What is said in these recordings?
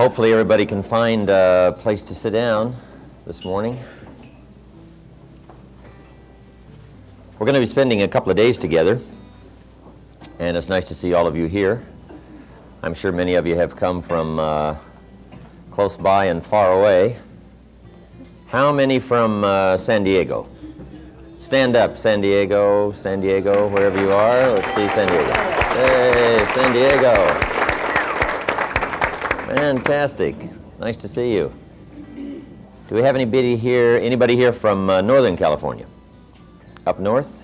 Hopefully everybody can find a place to sit down this morning. We're going to be spending a couple of days together, and it's nice to see all of you here. I'm sure many of you have come from close by and far away. How many from San Diego? Stand up, San Diego, wherever you are. Let's see San Diego. Hey, San Diego. Fantastic. Nice to see you. Do we have anybody here from Northern California? Up north?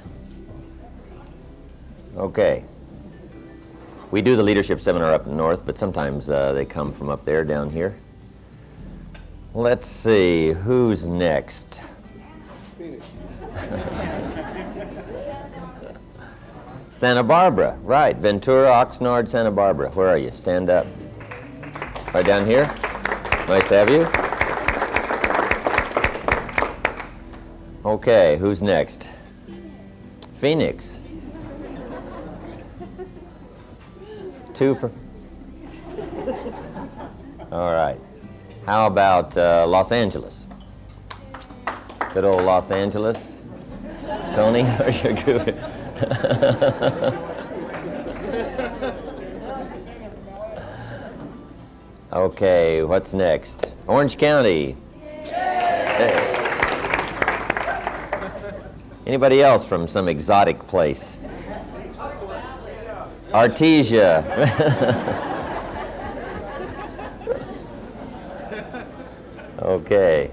Okay. We do the leadership seminar up north, but sometimes they come from up there down here. Let's see, who's next? Santa Barbara, right. Ventura, Oxnard, Santa Barbara. Where are you? Stand up. Right down here. Nice to have you. Okay, who's next? Phoenix. Two for... All right. How about Los Angeles? Good old Los Angeles. Tony, are you good? Okay, what's next? Orange County. Hey. Anybody else from some exotic place? Artesia. Okay.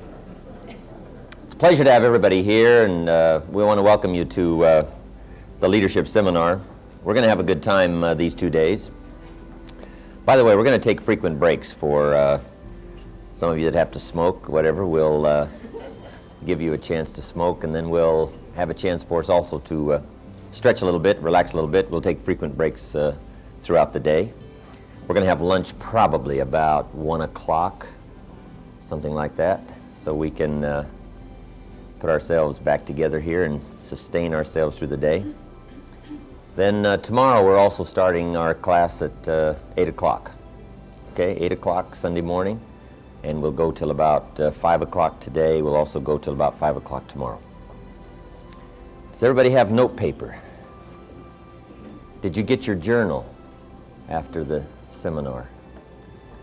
It's a pleasure to have everybody here, and we want to welcome you to the Leadership Seminar. We're going to have a good time these 2 days. By the way, we're going to take frequent breaks for some of you that have to smoke, whatever. We'll give you a chance to smoke, and then we'll have a chance for us also to stretch a little bit, relax a little bit. We'll take frequent breaks throughout the day. We're going to have lunch probably about 1 o'clock, something like that, so we can put ourselves back together here and sustain ourselves through the day. Then tomorrow we're also starting our class at 8 o'clock. Okay, 8 o'clock Sunday morning, and we'll go till about 5 o'clock today. We'll also go till about 5 o'clock tomorrow. Does everybody have note paper? Did you get your journal after the seminar?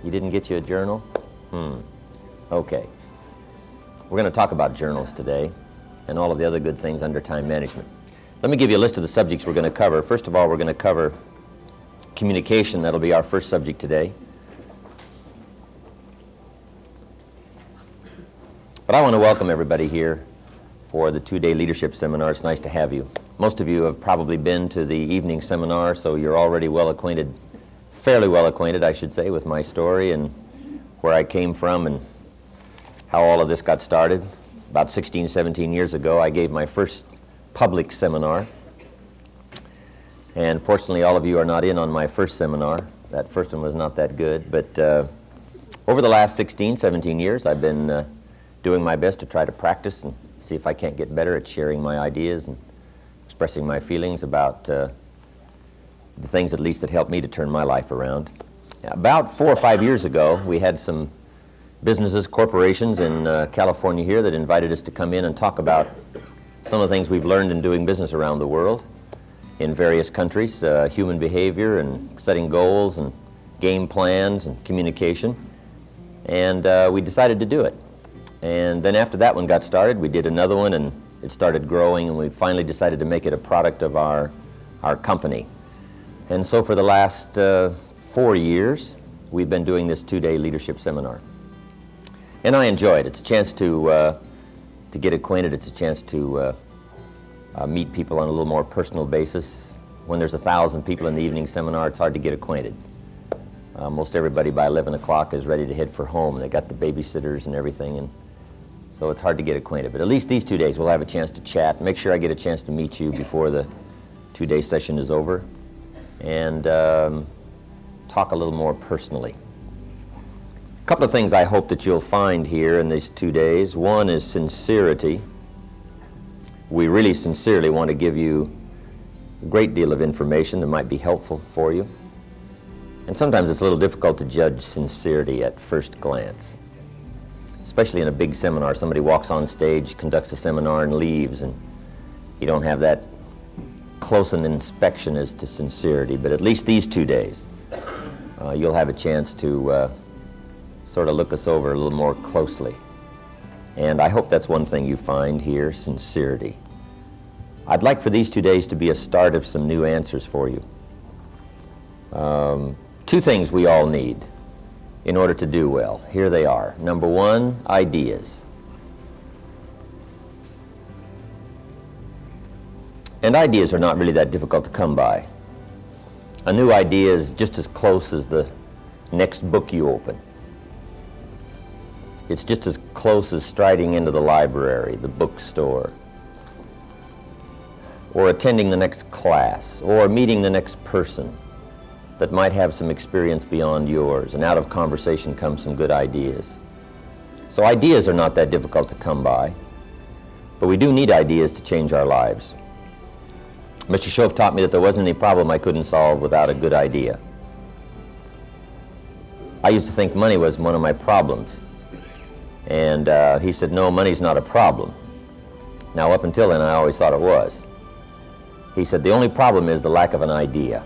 You didn't get you a journal? Okay. We're going to talk about journals today and all of the other good things under time management. Let me give you a list of the subjects we're going to cover. First of all, we're going to cover communication. That'll be our first subject today. But I want to welcome everybody here for the 2-day leadership seminar. It's nice to have you. Most of you have probably been to the evening seminar, so you're already well acquainted, fairly well acquainted, I should say, with my story and where I came from and how all of this got started. About 16, 17 years ago, I gave my first public seminar, and fortunately all of you are not in on my first seminar. That first one was not that good, but over the last 16, 17 years I've been doing my best to try to practice and see if I can't get better at sharing my ideas and expressing my feelings about the things at least that helped me to turn my life around. About 4 or 5 years ago we had some businesses, corporations in California here that invited us to come in and talk about some of the things we've learned in doing business around the world in various countries, human behavior and setting goals and game plans and communication. And we decided to do it. And then after that one got started, we did another one, and it started growing, and we finally decided to make it a product of our company. And so for the last 4 years, we've been doing this 2-day leadership seminar. And I enjoy it. It's a chance to get acquainted. It's a chance to meet people on a little more personal basis. When there's 1,000 people in the evening seminar, it's hard to get acquainted. Most everybody by 11 o'clock is ready to head for home. They got the babysitters and everything, and so it's hard to get acquainted. But at least these 2 days we'll have a chance to chat. Make sure I get a chance to meet you before the 2-day session is over, and talk a little more personally. A couple of things I hope that you'll find here in these 2 days. One is sincerity. We really sincerely want to give you a great deal of information that might be helpful for you. And sometimes it's a little difficult to judge sincerity at first glance. Especially in a big seminar, somebody walks on stage, conducts a seminar, and leaves, and you don't have that close an inspection as to sincerity. But at least these 2 days, you'll have a chance to sort of look us over a little more closely. And I hope that's one thing you find here, sincerity. I'd like for these 2 days to be a start of some new answers for you. 2 things we all need in order to do well. Here they are. Number 1, ideas. And ideas are not really that difficult to come by. A new idea is just as close as the next book you open. It's just as close as striding into the library, the bookstore, or attending the next class, or meeting the next person that might have some experience beyond yours, and out of conversation come some good ideas. So ideas are not that difficult to come by, but we do need ideas to change our lives. Mr. Shove taught me that there wasn't any problem I couldn't solve without a good idea. I used to think money was one of my problems. And he said, no, money's not a problem. Now, up until then, I always thought it was. He said, the only problem is the lack of an idea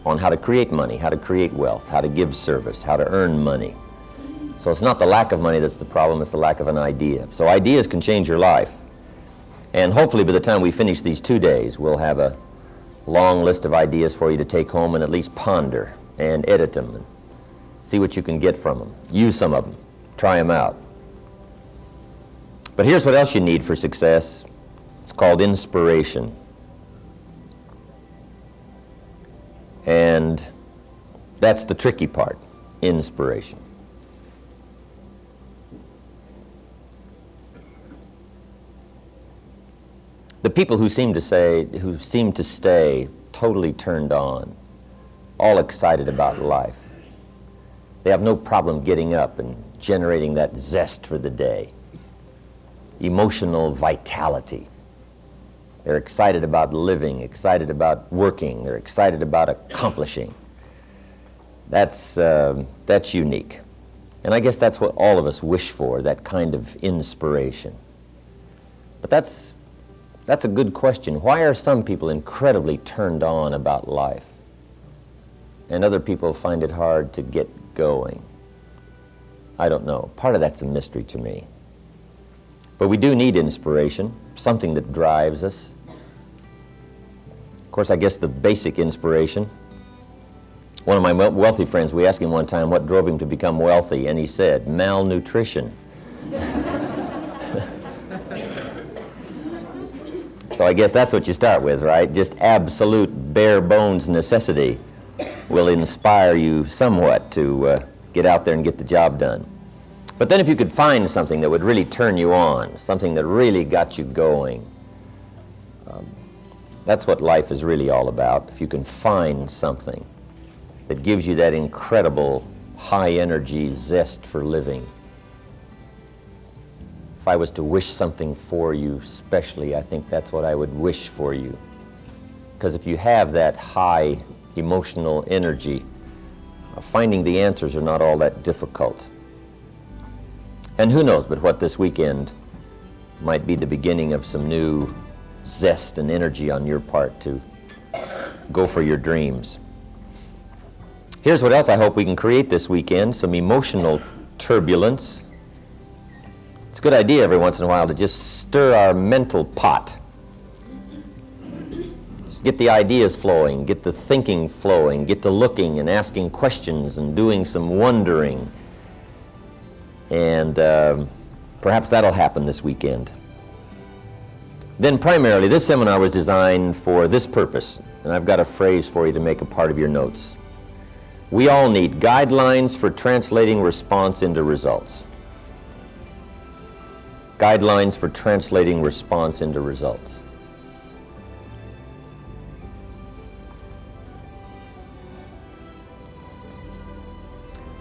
on how to create money, how to create wealth, how to give service, how to earn money. So it's not the lack of money that's the problem, it's the lack of an idea. So ideas can change your life. And hopefully by the time we finish these 2 days, we'll have a long list of ideas for you to take home and at least ponder and edit them and see what you can get from them. Use some of them. Try them out. But here's what else you need for success. It's called inspiration. And that's the tricky part, inspiration. The people who seem to stay totally turned on, all excited about life, they have no problem getting up and generating that zest for the day, emotional vitality. They're excited about living, excited about working, they're excited about accomplishing. That's unique. And I guess that's what all of us wish for, that kind of inspiration. But that's a good question. Why are some people incredibly turned on about life, and other people find it hard to get going? I don't know. Part of that's a mystery to me. But we do need inspiration, something that drives us. Of course, I guess the basic inspiration. One of my wealthy friends, we asked him one time what drove him to become wealthy, and he said, malnutrition. So I guess that's what you start with, right? Just absolute bare bones necessity will inspire you somewhat to get out there and get the job done. But then if you could find something that would really turn you on, something that really got you going, that's what life is really all about. If you can find something that gives you that incredible high energy zest for living. If I was to wish something for you specially, I think that's what I would wish for you. Because if you have that high emotional energy, finding the answers are not all that difficult. And who knows but what this weekend might be the beginning of some new zest and energy on your part to go for your dreams. Here's what else I hope we can create this weekend, some emotional turbulence. It's a good idea every once in a while to just stir our mental pot. Just get the ideas flowing, get the thinking flowing, get to looking and asking questions and doing some wondering. And perhaps that'll happen this weekend. Then primarily, this seminar was designed for this purpose, and I've got a phrase for you to make a part of your notes. We all need guidelines for translating response into results. Guidelines for translating response into results.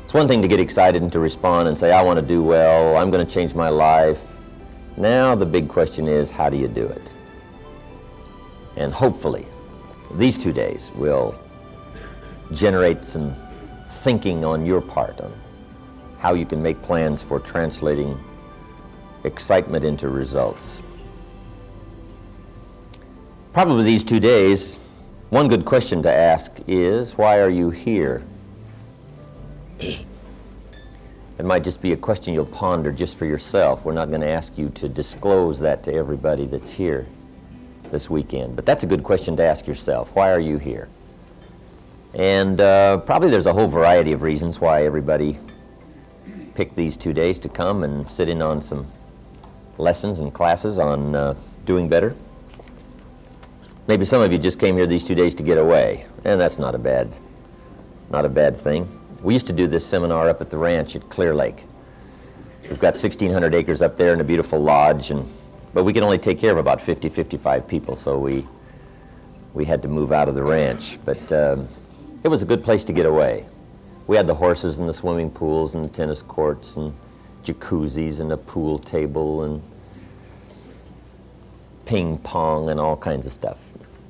It's one thing to get excited and to respond and say, I want to do well, I'm going to change my life. Now the big question is, how do you do it? And hopefully, these 2 days will generate some thinking on your part on how you can make plans for translating excitement into results. Probably these 2 days, one good question to ask is, why are you here? It might just be a question you'll ponder just for yourself. We're not going to ask you to disclose that to everybody that's here this weekend. But that's a good question to ask yourself. Why are you here? And probably there's a whole variety of reasons why everybody picked these 2 days to come and sit in on some lessons and classes on doing better. Maybe some of you just came here these 2 days to get away, and that's not a bad thing. We used to do this seminar up at the ranch at Clear Lake. We've got 1,600 acres up there and a beautiful lodge, but we can only take care of about 50, 55 people, so we had to move out of the ranch. But it was a good place to get away. We had the horses and the swimming pools and the tennis courts and jacuzzis and a pool table and ping pong and all kinds of stuff.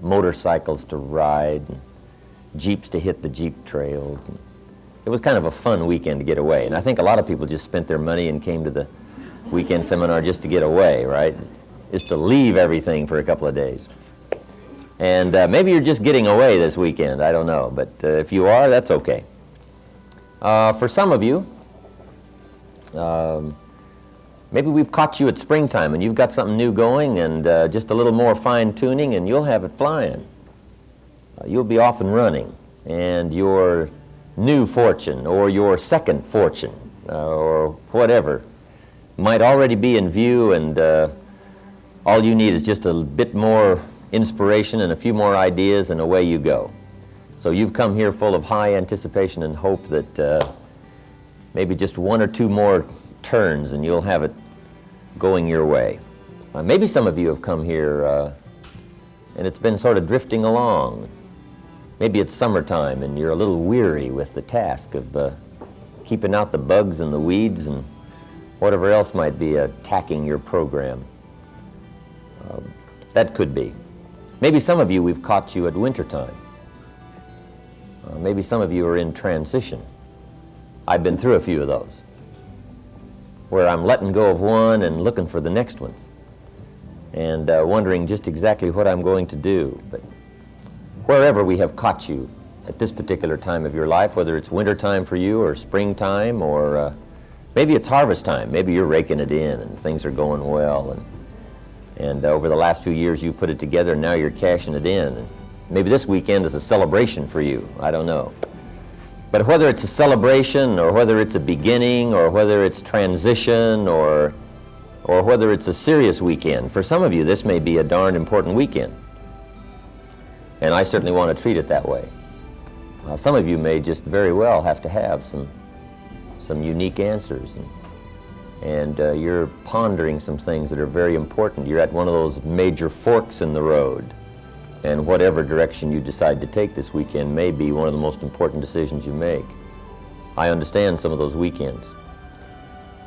Motorcycles to ride, and Jeeps to hit the Jeep trails. And it was kind of a fun weekend to get away. And I think a lot of people just spent their money and came to the weekend seminar just to get away, right? Just to leave everything for a couple of days. And maybe you're just getting away this weekend, I don't know. But if you are, that's okay. For some of you, maybe we've caught you at springtime and you've got something new going and just a little more fine-tuning and you'll have it flying. You'll be off and running, and your new fortune or your second fortune or whatever might already be in view, and all you need is just a bit more inspiration and a few more ideas, and away you go. So you've come here full of high anticipation and hope that maybe just one or two more turns and you'll have it going your way. Maybe some of you have come here and it's been sort of drifting along. Maybe it's summertime and you're a little weary with the task of keeping out the bugs and the weeds and whatever else might be attacking your program. That could be. Maybe some of you, we've caught you at wintertime. Maybe some of you are in transition. I've been through a few of those, where I'm letting go of one and looking for the next one, and wondering just exactly what I'm going to do. But wherever we have caught you at this particular time of your life, whether it's wintertime for you or springtime, or maybe it's harvest time, maybe you're raking it in and things are going well, and over the last few years you put it together and now you're cashing it in. And maybe this weekend is a celebration for you, I don't know. But whether it's a celebration or whether it's a beginning or whether it's transition or whether it's a serious weekend, for some of you this may be a darn important weekend. And I certainly want to treat it that way. Some of you may just very well have to have some unique answers, and you're pondering some things that are very important. You're at one of those major forks in the road, and whatever direction you decide to take this weekend may be one of the most important decisions you make. I understand some of those weekends.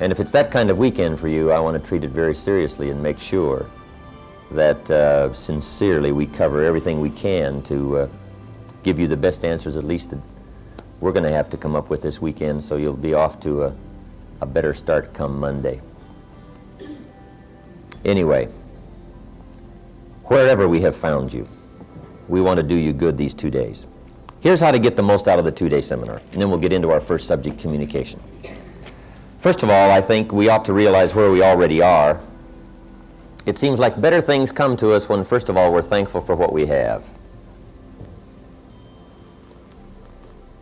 And if it's that kind of weekend for you, I want to treat it very seriously and make sure that sincerely we cover everything we can to give you the best answers, at least that we're going to have to come up with this weekend, so you'll be off to a better start come Monday. Anyway, wherever we have found you, we want to do you good these 2 days. Here's how to get the most out of the 2-day seminar, and then we'll get into our first subject, communication. First of all, I think we ought to realize where we already are. It seems like better things come to us when, first of all, we're thankful for what we have.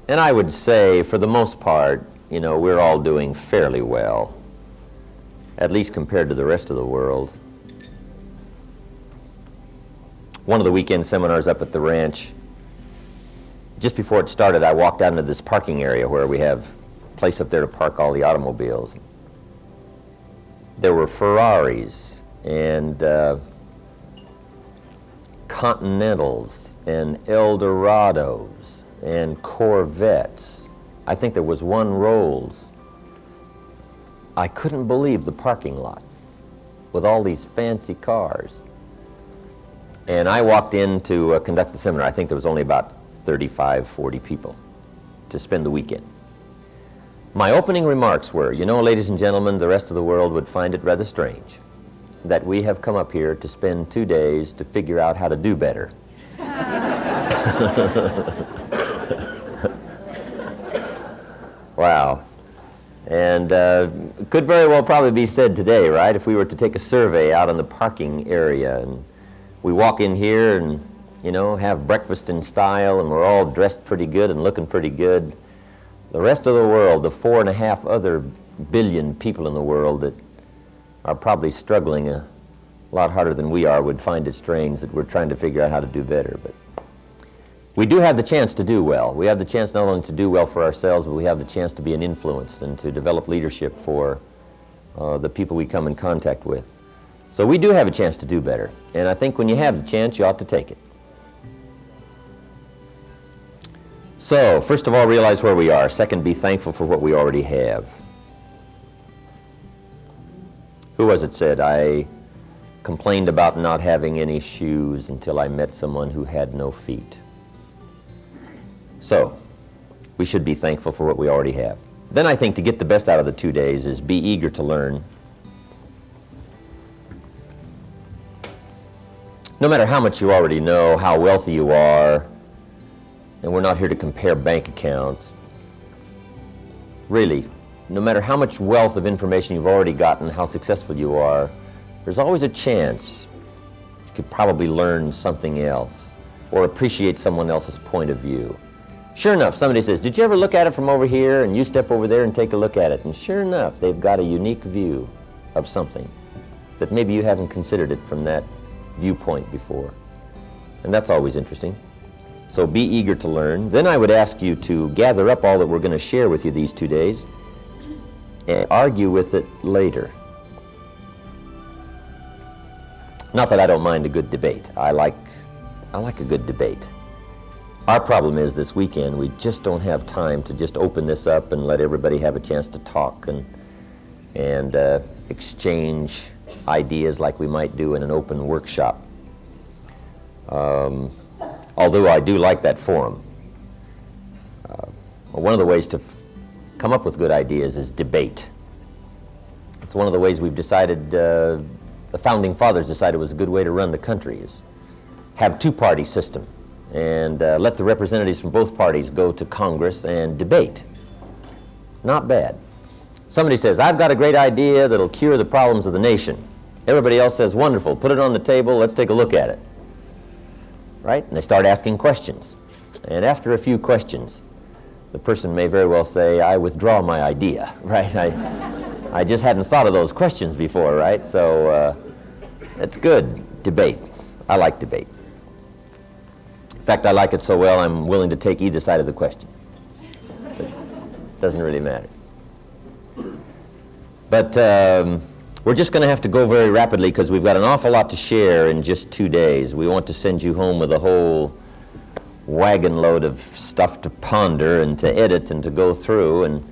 And I would say, for the most part, you know, we're all doing fairly well, at least compared to the rest of the world. One of the weekend seminars up at the ranch, just before it started, I walked out into this parking area where we have a place up there to park all the automobiles. There were Ferraris and Continentals and Eldorados and Corvettes. I think there was one Rolls. I couldn't believe the parking lot with all these fancy cars. And I walked in to conduct the seminar. I think there was only about 35, 40 people to spend the weekend. My opening remarks were, you know, ladies and gentlemen, the rest of the world would find it rather strange that we have come up here to spend 2 days to figure out how to do better. Wow. And could very well probably be said today, right? If we were to take a survey out on the parking area and we walk in here and, you know, have breakfast in style and we're all dressed pretty good and looking pretty good, the rest of the world, the 4.5 other billion people in the world that are probably struggling a lot harder than we are would find it strange that we're trying to figure out how to do better. But we do have the chance to do well. We have the chance not only to do well for ourselves, but we have the chance to be an influence and to develop leadership for the people we come in contact with. So we do have a chance to do better. And I think when you have the chance, you ought to take it. So, first of all, realize where we are. Second, be thankful for what we already have. Who was it said, I complained about not having any shoes until I met someone who had no feet. So, we should be thankful for what we already have. Then I think to get the best out of the 2 days is be eager to learn. No matter how much you already know, how wealthy you are, and we're not here to compare bank accounts. Really, no matter how much wealth of information you've already gotten, how successful you are, there's always a chance you could probably learn something else or appreciate someone else's point of view. Sure enough, somebody says, did you ever look at it from over here? And you step over there and take a look at it. And sure enough, they've got a unique view of something that maybe you haven't considered it from that viewpoint before. And that's always interesting. So be eager to learn. Then I would ask you to gather up all that we're going to share with you these 2 days and argue with it later. Not that I don't mind a good debate. I like a good debate. Our problem is this weekend we just don't have time to just open this up and let everybody have a chance to talk and exchange ideas like we might do in an open workshop. Although I do like that forum. One of the ways to come up with good ideas is debate. It's one of the ways we've decided, the Founding Fathers decided was a good way to run the country, is have two-party system and let the representatives from both parties go to Congress and debate. Not bad. Somebody says, I've got a great idea that'll cure the problems of the nation. Everybody else says, wonderful, put it on the table, let's take a look at it. Right? And they start asking questions. And after a few questions, the person may very well say, I withdraw my idea, right? I just hadn't thought of those questions before, right? So it's good, debate. I like debate. In fact, I like it so well, I'm willing to take either side of the question. But it doesn't really matter. But we're just going to have to go very rapidly because we've got an awful lot to share in just 2 days. We want to send you home with a whole wagon load of stuff to ponder and to edit and to go through. And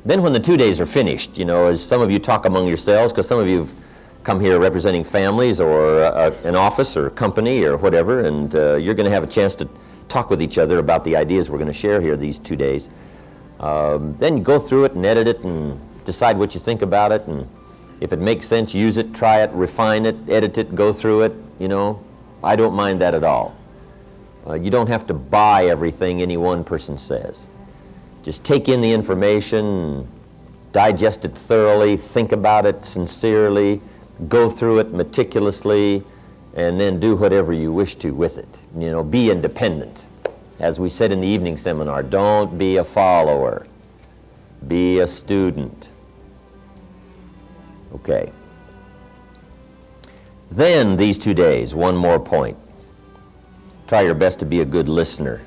then when the 2 days are finished, you know, as some of you talk among yourselves, because some of you have come here representing families or an office or a company or whatever, and you're going to have a chance to talk with each other about the ideas we're going to share here these 2 days. Then you go through it and edit it and decide what you think about it, and if it makes sense, use it, try it, refine it, edit it, go through it, you know. I don't mind that at all. You don't have to buy everything any one person says. Just take in the information, digest it thoroughly, think about it sincerely, go through it meticulously, and then do whatever you wish to with it. You know, be independent. As we said in the evening seminar, don't be a follower. Be a student. Okay. Then these 2 days, one more point. Try your best to be a good listener.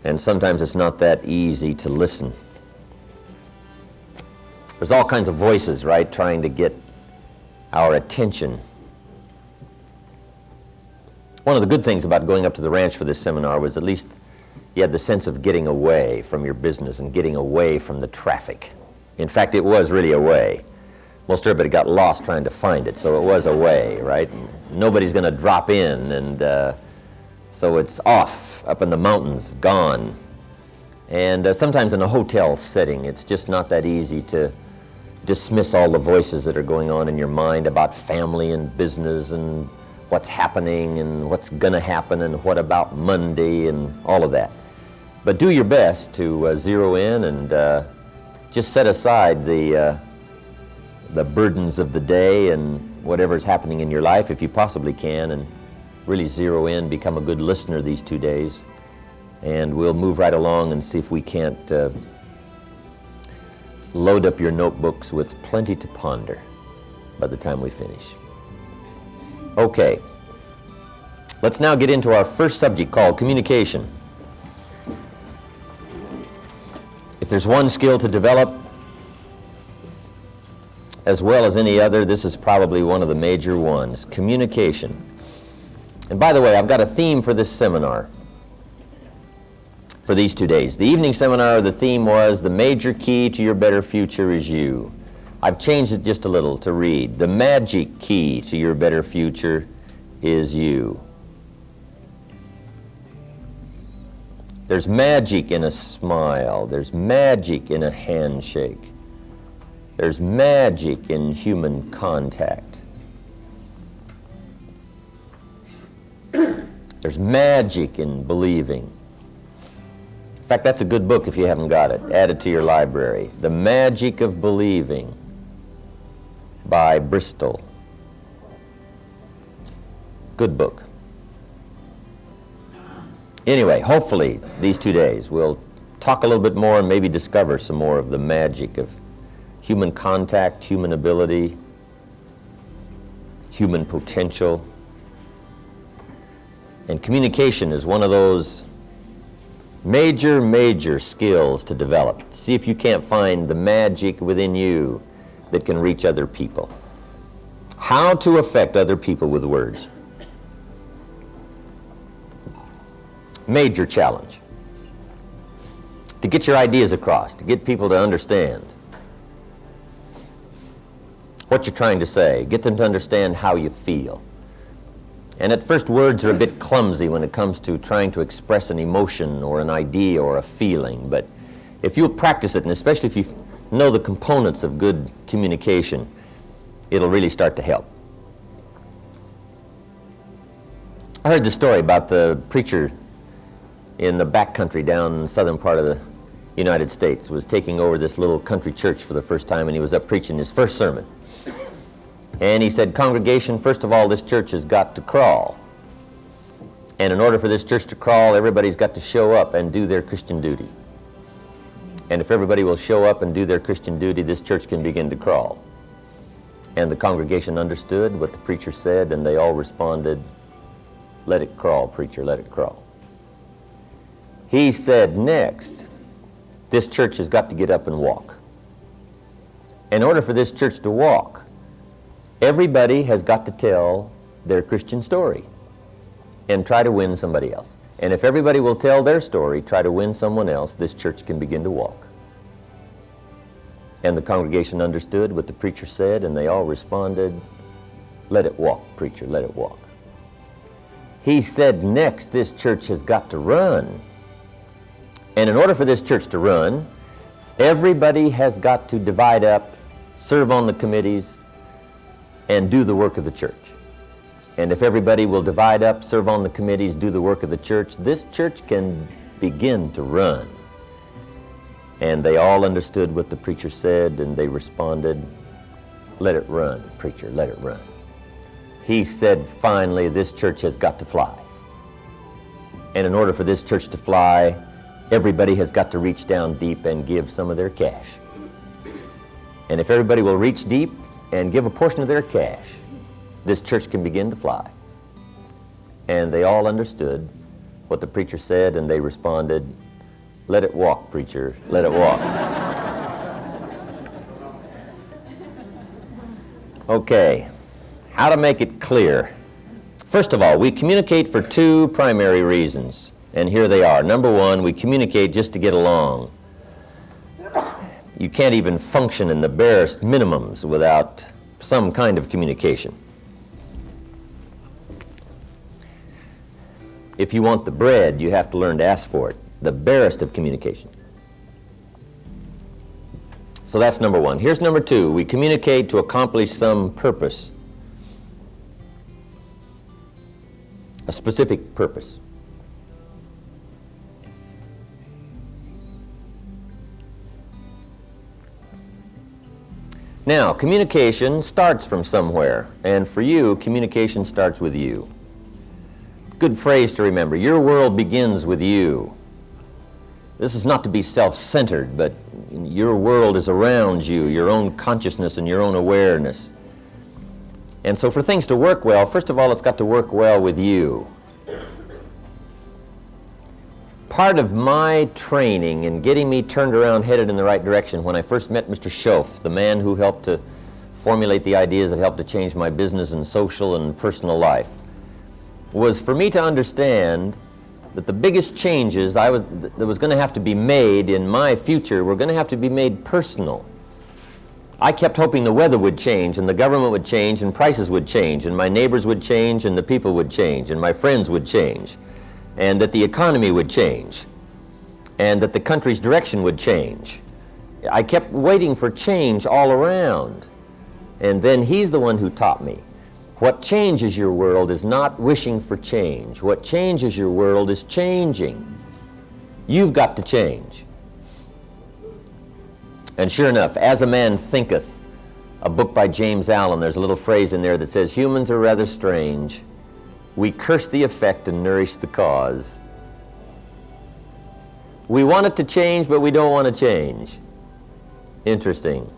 And sometimes it's not that easy to listen. There's all kinds of voices, right, trying to get our attention. One of the good things about going up to the ranch for this seminar was at least you had the sense of getting away from your business and getting away from the traffic. In fact, it was really a way. Most everybody got lost trying to find it, so it was a way, right? Nobody's going to drop in, and so it's off, up in the mountains, gone. And sometimes in a hotel setting, it's just not that easy to dismiss all the voices that are going on in your mind about family and business and what's happening and what's going to happen and what about Monday and all of that. But do your best to zero in and just set aside the burdens of the day and whatever's happening in your life if you possibly can, and really zero in, become a good listener these 2 days. And we'll move right along and see if we can't load up your notebooks with plenty to ponder by the time we finish. Okay, let's now get into our first subject called communication. If there's one skill to develop as well as any other, this is probably one of the major ones, communication. And by the way, I've got a theme for this seminar for these 2 days. The evening seminar, the theme was the major key to your better future is you. I've changed it just a little to read, the magic key to your better future is you. There's magic in a smile. There's magic in a handshake. There's magic in human contact. There's magic in believing. In fact, that's a good book if you haven't got it. Add it to your library. The Magic of Believing by Bristol. Good book. Anyway, hopefully these 2 days we'll talk a little bit more and maybe discover some more of the magic of human contact, human ability, human potential. And communication is one of those major skills to develop. See if you can't find the magic within you that can reach other people. How to affect other people with words. Major challenge. To get your ideas across, to get people to understand what you're trying to say, get them to understand how you feel. And at first, words are a bit clumsy when it comes to trying to express an emotion or an idea or a feeling, but if you'll practice it, and especially if you know the components of good communication, it'll really start to help. I heard the story about the preacher in the back country down in the southern part of the United States was taking over this little country church for the first time, and he was up preaching his first sermon. And he said, congregation, first of all, this church has got to crawl. And in order for this church to crawl, everybody's got to show up and do their Christian duty. And if everybody will show up and do their Christian duty, this church can begin to crawl. And the congregation understood what the preacher said, and they all responded, let it crawl, preacher, let it crawl. He said, next, this church has got to get up and walk. In order for this church to walk, everybody has got to tell their Christian story and try to win somebody else. And if everybody will tell their story, try to win someone else, this church can begin to walk. And the congregation understood what the preacher said, and they all responded, let it walk, preacher, let it walk. He said, next, this church has got to run. And in order for this church to run, everybody has got to divide up, serve on the committees, and do the work of the church. And if everybody will divide up, serve on the committees, do the work of the church, this church can begin to run. And they all understood what the preacher said, and they responded, let it run, preacher, let it run. He said, finally, this church has got to fly. And in order for this church to fly, everybody has got to reach down deep and give some of their cash. And if everybody will reach deep and give a portion of their cash, this church can begin to fly. And they all understood what the preacher said, and they responded, let it walk, preacher, let it walk. Okay, how to make it clear. First of all, we communicate for two primary reasons, and here they are. Number one, we communicate just to get along. You can't even function in the barest minimums without some kind of communication. If you want the bread, you have to learn to ask for it. The barest of communication. So that's number one. Here's number two. We communicate to accomplish some purpose, a specific purpose. Now, communication starts from somewhere, and for you, communication starts with you. Good phrase to remember. Your world begins with you. This is not to be self-centered, but your world is around you, your own consciousness and your own awareness. And so for things to work well, first of all, it's got to work well with you. Part of my training in getting me turned around, headed in the right direction, when I first met Mr. Schoaf, the man who helped to formulate the ideas that helped to change my business and social and personal life, was for me to understand that the biggest changes that was going to have to be made in my future were going to have to be made personal. I kept hoping the weather would change, and the government would change, and prices would change, and my neighbors would change, and the people would change, and my friends would change, and that the economy would change, and that the country's direction would change. I kept waiting for change all around. And then he's the one who taught me. What changes your world is not wishing for change. What changes your world is changing. You've got to change. And sure enough, As a Man Thinketh, a book by James Allen, there's a little phrase in there that says, humans are rather strange. We curse the effect and nourish the cause. We want it to change, but we don't want to change. Interesting.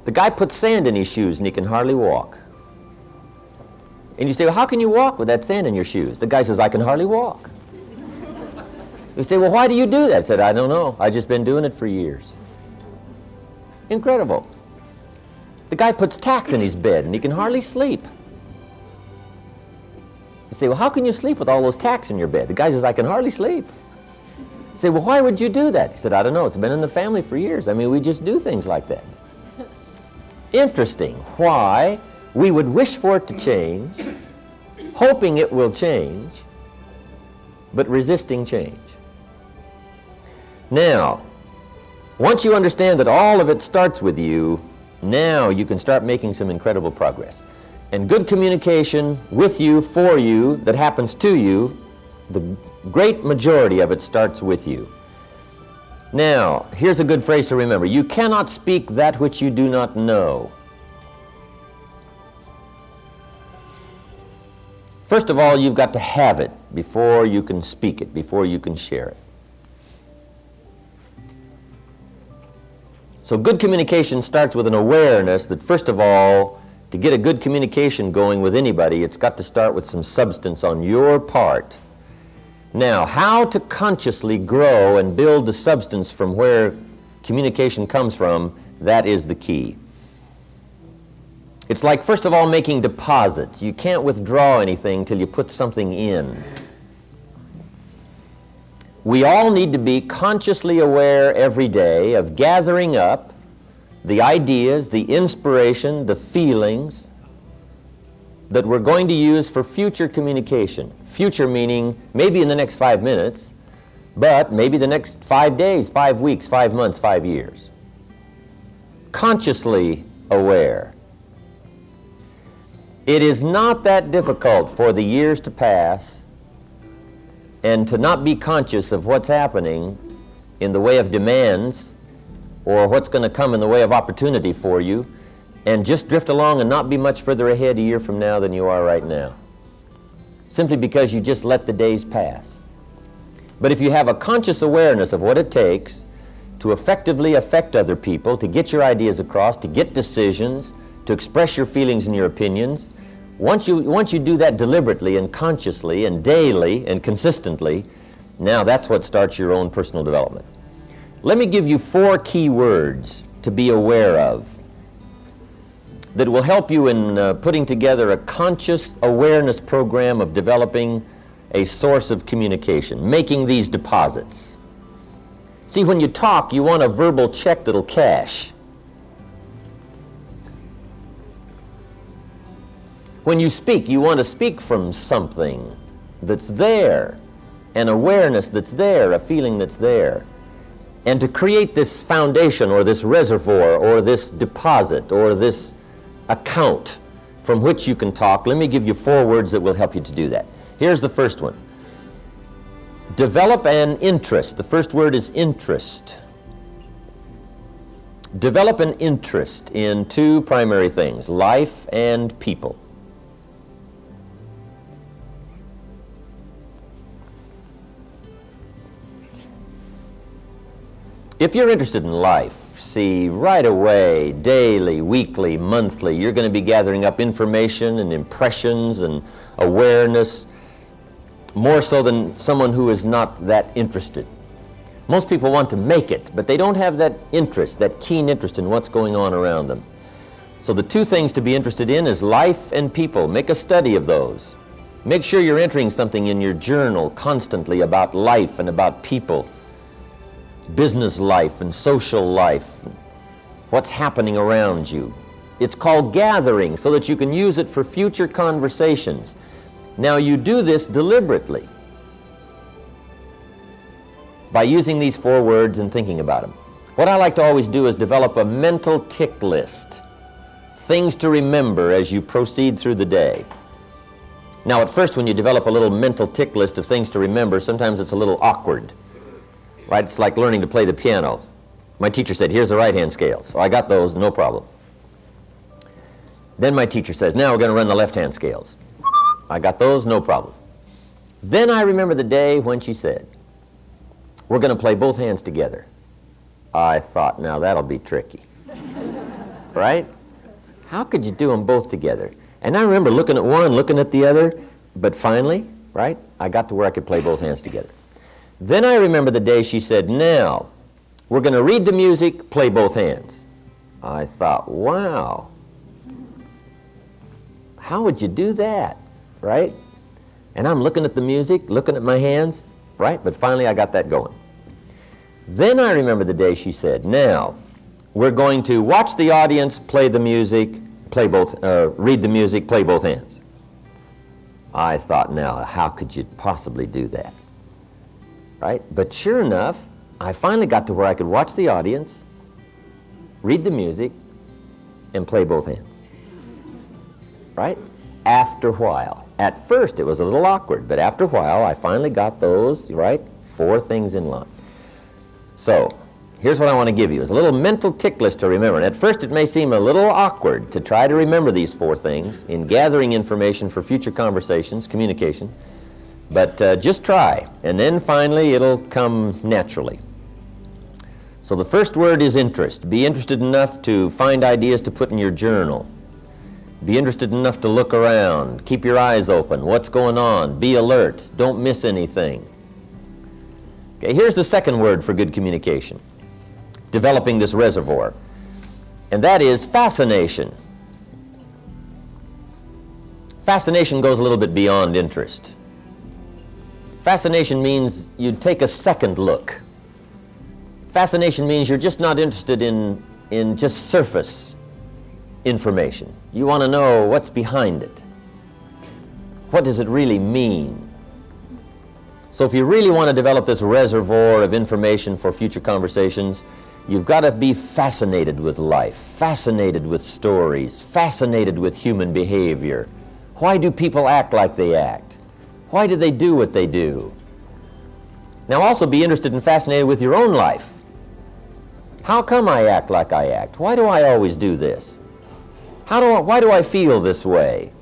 The guy puts sand in his shoes and he can hardly walk. And you say, well, how can you walk with that sand in your shoes? The guy says, I can hardly walk. You say, well, why do you do that? I said, I don't know. I've just been doing it for years. Incredible. The guy puts tacks in his bed and he can hardly sleep. You say, well, how can you sleep with all those tacks in your bed? The guy says, I can hardly sleep. You say, well, why would you do that? He said, I don't know. It's been in the family for years. I mean, we just do things like that. Interesting why we would wish for it to change, hoping it will change, but resisting change. Now, once you understand that all of it starts with you, now you can start making some incredible progress. And good communication with you, for you, that happens to you, the great majority of it starts with you. Now, here's a good phrase to remember. You cannot speak that which you do not know. First of all, you've got to have it before you can speak it, before you can share it. So good communication starts with an awareness that, first of all, to get a good communication going with anybody, it's got to start with some substance on your part. Now, how to consciously grow and build the substance from where communication comes from, that is the key. It's like, first of all, making deposits. You can't withdraw anything till you put something in. We all need to be consciously aware every day of gathering up the ideas, the inspiration, the feelings that we're going to use for future communication. Future meaning maybe in the next 5 minutes, but maybe the next 5 days, 5 weeks, 5 months, 5 years. Consciously aware. It is not that difficult for the years to pass and to not be conscious of what's happening in the way of demands or what's going to come in the way of opportunity for you, and just drift along and not be much further ahead a year from now than you are right now, simply because you just let the days pass. But if you have a conscious awareness of what it takes to effectively affect other people, to get your ideas across, to get decisions, to express your feelings and your opinions, once you do that deliberately and consciously and daily and consistently, now that's what starts your own personal development. Let me give you 4 key words to be aware of that will help you in putting together a conscious awareness program of developing a source of communication, making these deposits. See, when you talk, you want a verbal check that'll cash. When you speak, you want to speak from something that's there, an awareness that's there, a feeling that's there. And to create this foundation or this reservoir or this deposit or this account from which you can talk, let me give you 4 words that will help you to do that. Here's the first one. Develop an interest. The first word is interest. Develop an interest in 2 primary things, life and people. If you're interested in life, see, right away, daily, weekly, monthly, you're going to be gathering up information and impressions and awareness, more so than someone who is not that interested. Most people want to make it, but they don't have that interest, that keen interest in what's going on around them. So the 2 things to be interested in is life and people. Make a study of those. Make sure you're entering something in your journal constantly about life and about people, business life and social life, what's happening around you. It's called gathering so that you can use it for future conversations. Now you do this deliberately by using these 4 words and thinking about them. What I like to always do is develop a mental tick list, things to remember as you proceed through the day. Now at first when you develop a little mental tick list of things to remember, sometimes it's a little awkward. Right? It's like learning to play the piano. My teacher said, here's the right-hand scales. So I got those, no problem. Then my teacher says, now we're going to run the left-hand scales. I got those, no problem. Then I remember the day when she said, we're going to play both hands together. I thought, now that'll be tricky. Right? How could you do them both together? And I remember looking at one, looking at the other, but finally, right, I got to where I could play both hands together. Then I remember the day she said, now, we're going to read the music, play both hands. I thought, wow, how would you do that, right? And I'm looking at the music, looking at my hands, right? But finally I got that going. Then I remember the day she said, now, we're going to watch the audience, play the music, read the music, play both hands. I thought, now, how could you possibly do that? Right? But sure enough, I finally got to where I could watch the audience, read the music, and play both hands. Right? After a while. At first it was a little awkward, but after a while I finally got those, right, 4 things in line. So, here's what I want to give you. It's a little mental tick list to remember. And at first it may seem a little awkward to try to remember these 4 things in gathering information for future conversations, communication. But just try, and then finally it'll come naturally. So the first word is interest. Be interested enough to find ideas to put in your journal. Be interested enough to look around. Keep your eyes open. What's going on? Be alert. Don't miss anything. Okay, here's the second word for good communication. Developing this reservoir. And that is fascination. Fascination goes a little bit beyond interest. Fascination means you take a second look. Fascination means you're just not interested in just surface information. You want to know what's behind it. What does it really mean? So if you really want to develop this reservoir of information for future conversations, you've got to be fascinated with life, fascinated with stories, fascinated with human behavior. Why do people act like they act? Why do they do what they do? Now also be interested and fascinated with your own life. How come I act like I act? Why do I always do this? Why do I feel this way?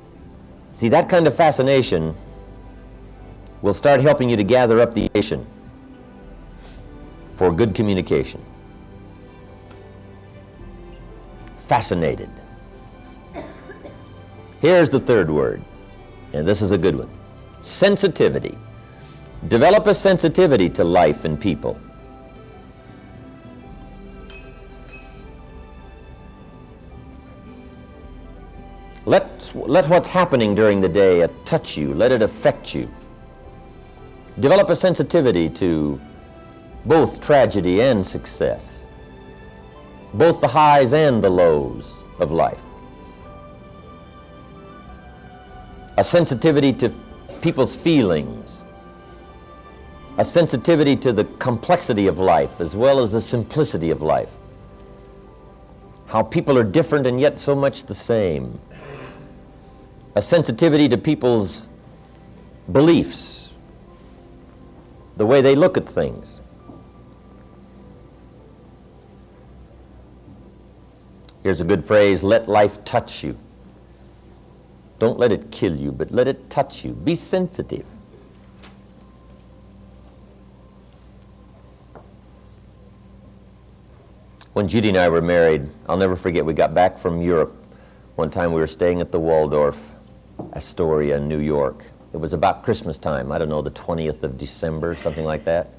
See, that kind of fascination will start helping you to gather up the information for good communication. Fascinated. Here's the third word, and this is a good one. Sensitivity. Develop a sensitivity to life and people. Let what's happening during the day touch you. Let it affect you. Develop a sensitivity to both tragedy and success, both the highs and the lows of life. A sensitivity to people's feelings, a sensitivity to the complexity of life as well as the simplicity of life. How people are different and yet so much the same. A sensitivity to people's beliefs, the way they look at things. Here's a good phrase, let life touch you. Don't let it kill you, but let it touch you. Be sensitive. When Judy and I were married, I'll never forget, we got back from Europe. One time we were staying at the Waldorf, Astoria, New York. It was about Christmas time, I don't know, the 20th of December, something like that.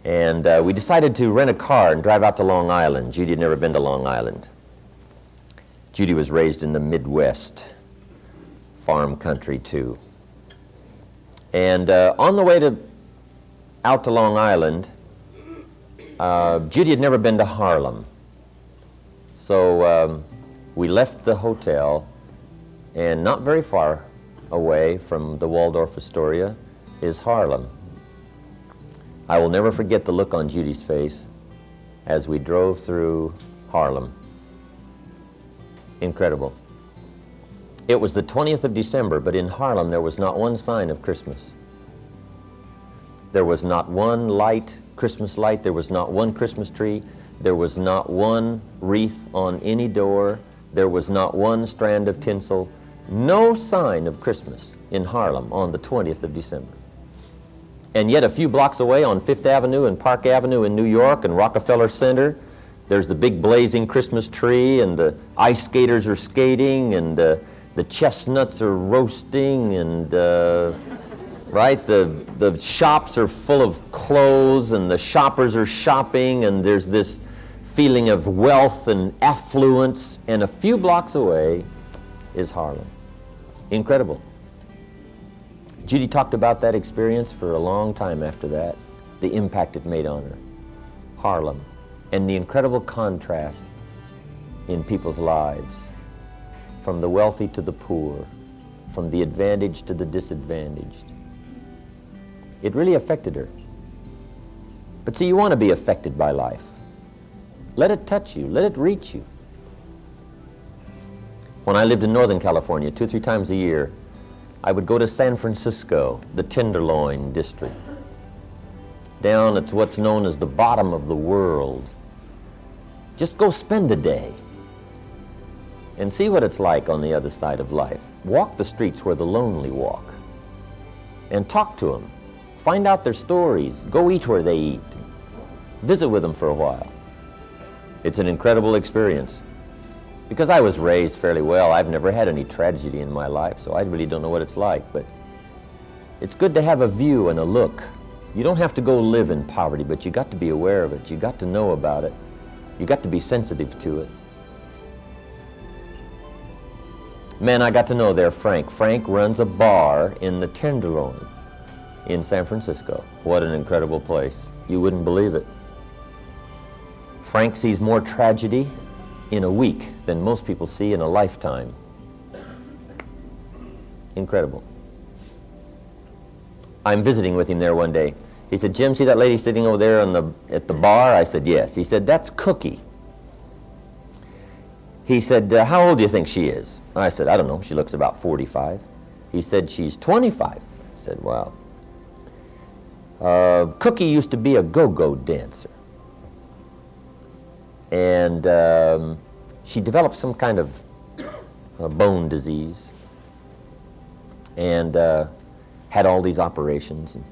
And we decided to rent a car and drive out to Long Island. Judy had never been to Long Island. Judy was raised in the Midwest, farm country too. And on the way out to Long Island, Judy had never been to Harlem. So we left the hotel, and not very far away from the Waldorf Astoria is Harlem. I will never forget the look on Judy's face as we drove through Harlem. Incredible. It was the 20th of December, but in Harlem there was not one sign of Christmas. There was not one light, Christmas light. There was not one Christmas tree. There was not one wreath on any door. There was not one strand of tinsel. No sign of Christmas in Harlem on the 20th of December. And yet a few blocks away on Fifth Avenue and Park Avenue in New York and Rockefeller Center, there's the big blazing Christmas tree, and the ice skaters are skating, and the chestnuts are roasting, and right, the shops are full of clothes, and the shoppers are shopping, and there's this feeling of wealth and affluence, and a few blocks away is Harlem. Incredible. Judy talked about that experience for a long time after that, the impact it made on her. Harlem, and the incredible contrast in people's lives, from the wealthy to the poor, from the advantaged to the disadvantaged. It really affected her. But see, you want to be affected by life. Let it touch you, let it reach you. When I lived in Northern California, 2 or 3 times a year, I would go to San Francisco, the Tenderloin district. Down at what's known as the bottom of the world. Just go spend a day and see what it's like on the other side of life. Walk the streets where the lonely walk and talk to them. Find out their stories. Go eat where they eat. Visit with them for a while. It's an incredible experience. Because I was raised fairly well, I've never had any tragedy in my life, so I really don't know what it's like. But it's good to have a view and a look. You don't have to go live in poverty, but you got to be aware of it. You got to know about it. You got to be sensitive to it. Man, I got to know there Frank. Frank runs a bar in the Tenderloin in San Francisco. What an incredible place. You wouldn't believe it. Frank sees more tragedy in a week than most people see in a lifetime. Incredible. I'm visiting with him there one day. He said, Jim, see that lady sitting over there at the bar? I said, yes. He said, that's Cookie. He said, how old do you think she is? I said, I don't know. She looks about 45. He said, she's 25. I said, wow. Cookie used to be a go-go dancer. And she developed some kind of bone disease and had all these operations. And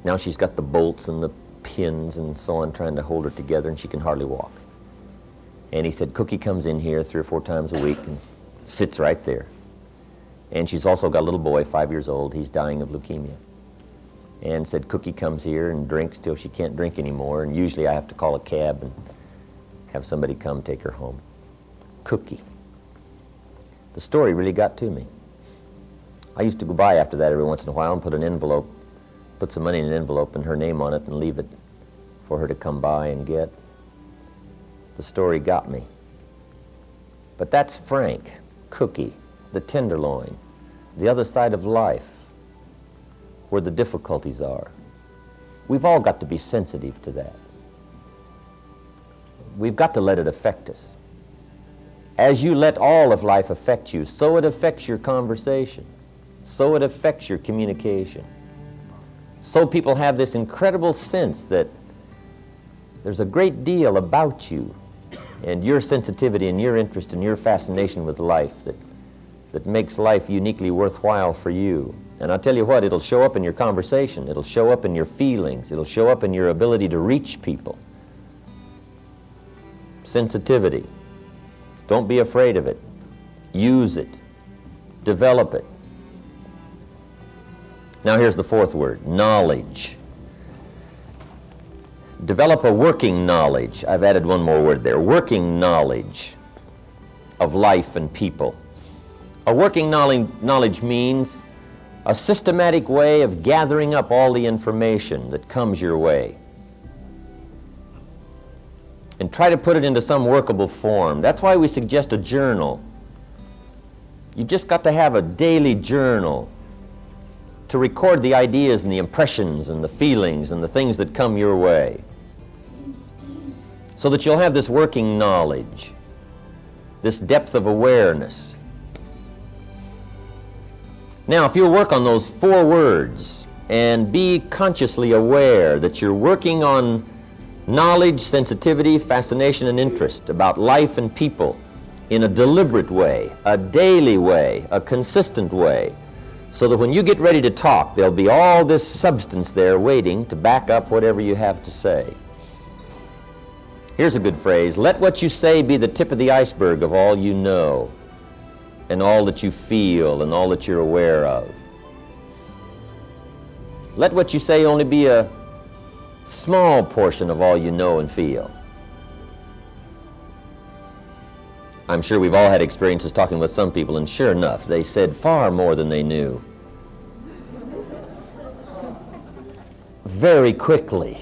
now she's got the bolts and the pins and so on trying to hold her together, and she can hardly walk. And he said, Cookie comes in here 3 or 4 times a week and sits right there. And she's also got a little boy, 5 years old. He's dying of leukemia. And said, Cookie comes here and drinks till she can't drink anymore, and usually I have to call a cab and have somebody come take her home. Cookie. The story really got to me. I used to go by after that every once in a while and put some money in an envelope and her name on it and leave it for her to come by and get. The story got me. But that's Frank, Cookie, the Tenderloin, the other side of life, where the difficulties are. We've all got to be sensitive to that. We've got to let it affect us. As you let all of life affect you, so it affects your conversation, so it affects your communication. So people have this incredible sense that there's a great deal about you and your sensitivity and your interest and your fascination with life that makes life uniquely worthwhile for you. And I'll tell you what, it'll show up in your conversation, it'll show up in your feelings, it'll show up in your ability to reach people. Sensitivity. Don't be afraid of it. Use it. Develop it. Now here's the fourth word, knowledge. Develop a working knowledge. I've added one more word there, working knowledge of life and people. A working knowledge means a systematic way of gathering up all the information that comes your way and try to put it into some workable form. That's why we suggest a journal. You've just got to have a daily journal to record the ideas and the impressions and the feelings and the things that come your way, so that you'll have this working knowledge, this depth of awareness. Now, if you'll work on those 4 words and be consciously aware that you're working on knowledge, sensitivity, fascination, and interest about life and people in a deliberate way, a daily way, a consistent way, so that when you get ready to talk, there'll be all this substance there waiting to back up whatever you have to say. Here's a good phrase, let what you say be the tip of the iceberg of all you know and all that you feel and all that you're aware of. Let what you say only be a small portion of all you know and feel. I'm sure we've all had experiences talking with some people, and sure enough, they said far more than they knew. Very quickly.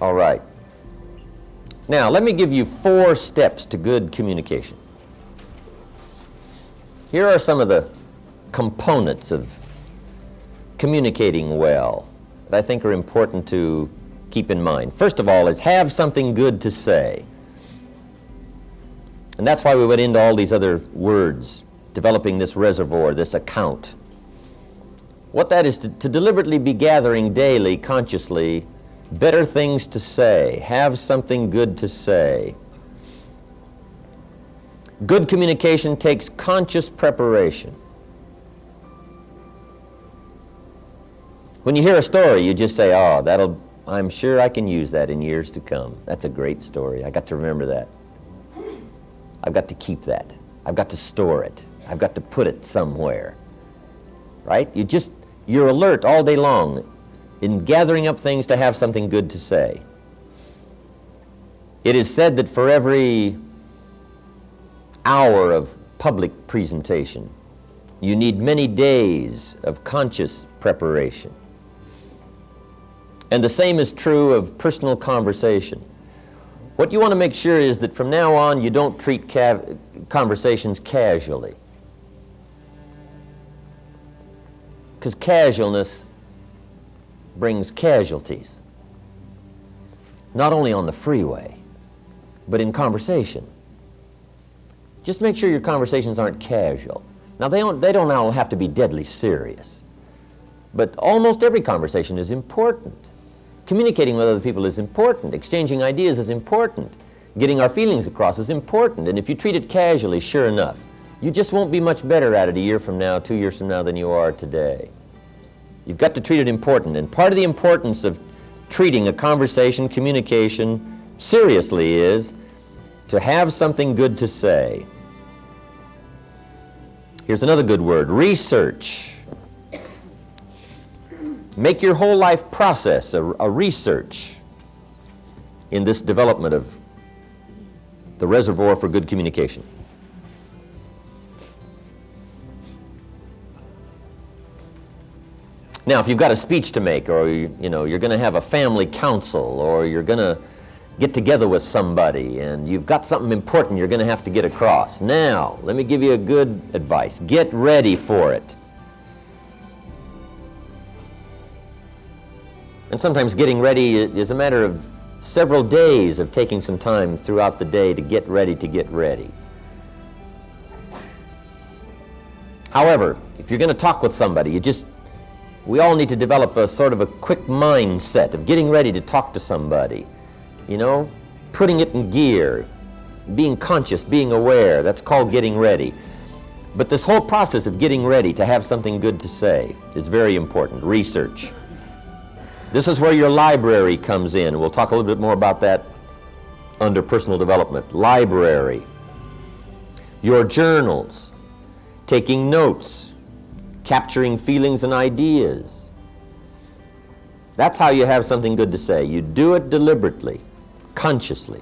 All right. Now, let me give you 4 steps to good communication. Here are some of the components of communicating well that I think are important to keep in mind. First of all is have something good to say. And that's why we went into all these other words, developing this reservoir, this account. What that is to deliberately be gathering daily, consciously, better things to say. Have something good to say. Good communication takes conscious preparation. When you hear a story, you just say, oh, I'm sure I can use that in years to come. That's a great story. I got to remember that. I've got to keep that. I've got to store it. I've got to put it somewhere. Right? You're alert all day long in gathering up things to have something good to say. It is said that for every hour of public presentation, you need many days of conscious preparation. And the same is true of personal conversation. What you want to make sure is that from now on you don't treat conversations casually. Because casualness brings casualties. Not only on the freeway, but in conversation. Just make sure your conversations aren't casual. Now, they don't all have to be deadly serious, but almost every conversation is important. Communicating with other people is important. Exchanging ideas is important. Getting our feelings across is important. And if you treat it casually, sure enough, you just won't be much better at it a year from now, 2 years from now than you are today. You've got to treat it important. And part of the importance of treating a conversation, communication, seriously is to have something good to say. Here's another good word, research. Make your whole life process a research in this development of the reservoir for good communication. Now, if you've got a speech to make, or you're going to have a family council, or you're going to get together with somebody and you've got something important you're going to have to get across. Now, let me give you a good advice. Get ready for it. And sometimes getting ready is a matter of several days of taking some time throughout the day to get ready to get ready. However, if you're going to talk with somebody, we all need to develop a sort of a quick mindset of getting ready to talk to somebody. You know, putting it in gear, being conscious, being aware. That's called getting ready. But this whole process of getting ready to have something good to say is very important. Research. This is where your library comes in. We'll talk a little bit more about that under personal development. Library. Your journals. Taking notes. Capturing feelings and ideas. That's how you have something good to say. You do it deliberately, consciously.